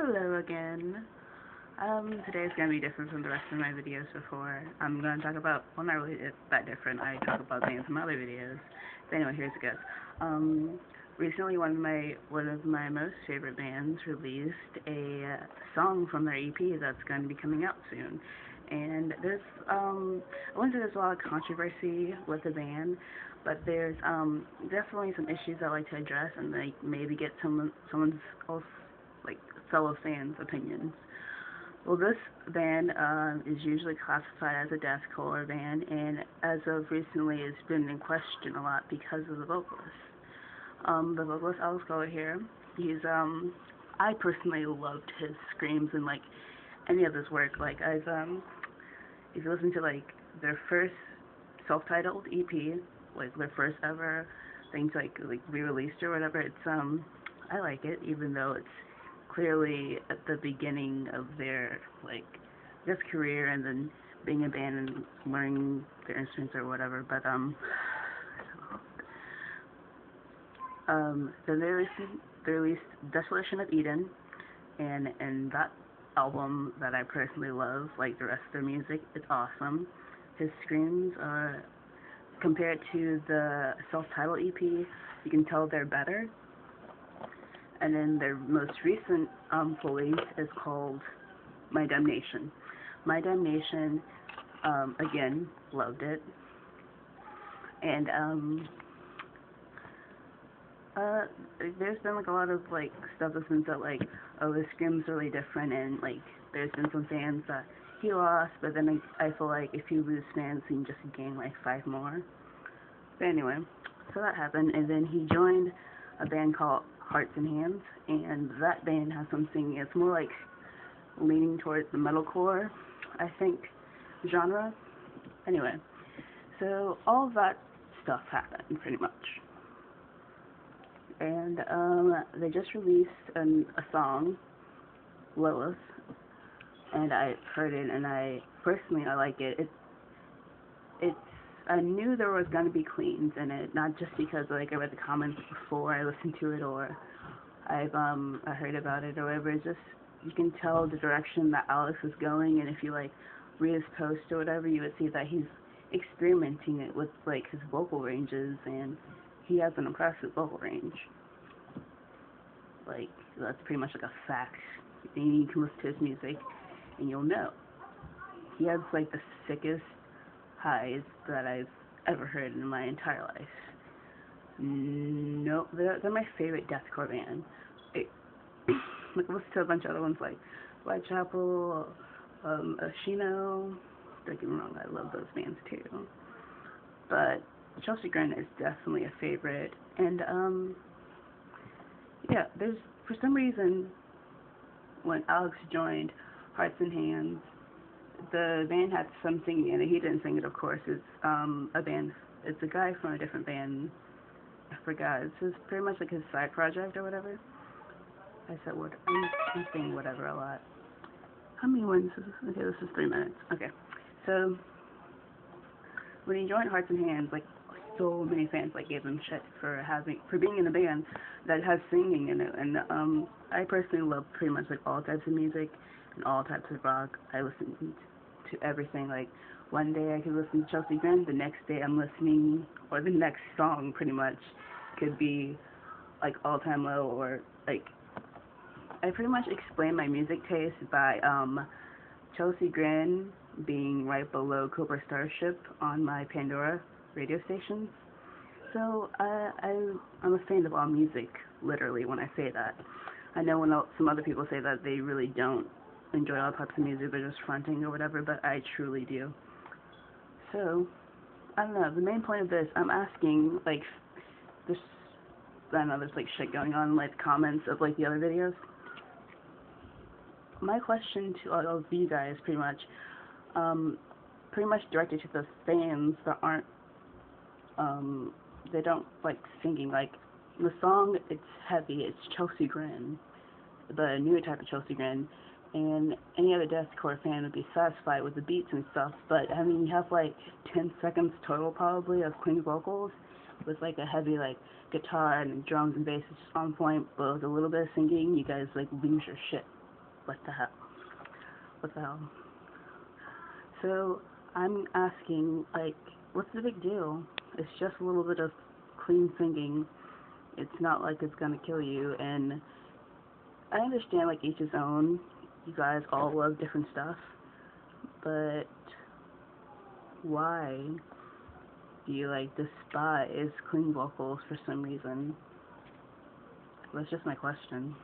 Hello again. Today's gonna be different from the rest of my videos before. I'm gonna talk about, well, not really that different. I talk about bands in my other videos. But anyway, here's it goes. Recently one of my most favorite bands released a song from their EP that's going to be coming out soon. And I wouldn't say there's a lot of controversy with the band, but there's definitely some issues I'd like to address and like maybe get someone's else, like, fellow fans' opinions. Well, this band is usually classified as a deathcore band, and as of recently, it's been in question a lot because of the vocalist. The vocalist Alex here, I personally loved his screams and like any of his work. Like if you listen to like their first self-titled EP, like their first ever thing to like re-released or whatever, I like it, even though it's clearly at the beginning of their career and then being a band and learning their instruments or whatever. But then they released Desolation of Eden, and that album that I personally love, like the rest of their music, it's awesome. His screams are, compared to the self-titled EP, you can tell they're better. And then their most recent full length is called My Damnation. My Damnation, again, loved it. And there's been like a lot of like stuff that's been said like, oh, the scream's really different, and like there's been some fans that he lost, but then I feel like if you lose fans, you can just gain like 5 more. But anyway, so that happened, and then he joined a band called Hearts and Hands, and that band has something, it's more like leaning towards the metalcore, I think, genre. Anyway, so all of that stuff happened pretty much. And they just released a song, Lilith, and I heard it, and I like it. I knew there was going to be cleans in it, not just because like I read the comments before I listened to it, or I heard about it or whatever. It's just, you can tell the direction that Alex is going, and if you like read his post or whatever, you would see that he's experimenting it with like his vocal ranges, and he has an impressive vocal range. Like, that's pretty much like a fact. And you can listen to his music and you'll know. He has like the sickest highs that I've ever heard in my entire life. No, they're my favorite deathcore band. Like, listen to a bunch of other ones like Whitechapel, Ashino. Don't get me wrong, I love those bands too. But Chelsea Grin is definitely a favorite. And yeah, there's, for some reason, when Alex joined Hearts and Hands, the band had something in it. He didn't sing it, of course. It's it's a guy from a different band. I forgot. It's just pretty much like his side project or whatever. I said what? I'm saying whatever a lot. How many wins is this? Okay, this is 3 minutes. Okay. So, when he joined Hearts and Hands, like, so many fans like gave him shit for being in a band that has singing in it, and I personally love pretty much like all types of music and all types of rock. I listen to everything. Like, one day I could listen to Chelsea Grin, the next day I'm listening, or the next song pretty much could be like All Time Low, or like, I pretty much explain my music taste by Chelsea Grin being right below Cobra Starship on my Pandora radio stations. So I'm a fan of all music, literally, when I say that. I know when some other people say that they really don't enjoy all types of music, they're just fronting or whatever, but I truly do. So, I don't know, the main point of this, I'm asking, like, this, I don't know, there's like shit going on in like comments of like the other videos. My question to all of you guys, pretty much directed to the fans that aren't, they don't like singing. Like, the song, it's heavy, it's Chelsea Grin, the newer type of Chelsea Grin, and any other deathcore fan would be satisfied with the beats and stuff, but I mean, you have like 10 seconds total probably of clean vocals with like a heavy like guitar and drums and bass just on point, but with a little bit of singing, you guys like lose your shit. what the hell? What the hell? So, I'm asking, like, what's the big deal? It's just a little bit of clean singing. It's not like it's gonna kill you, and I understand, like, each his own. You guys all love different stuff, but why do you, like, despise clean vocals for some reason? That's just my question.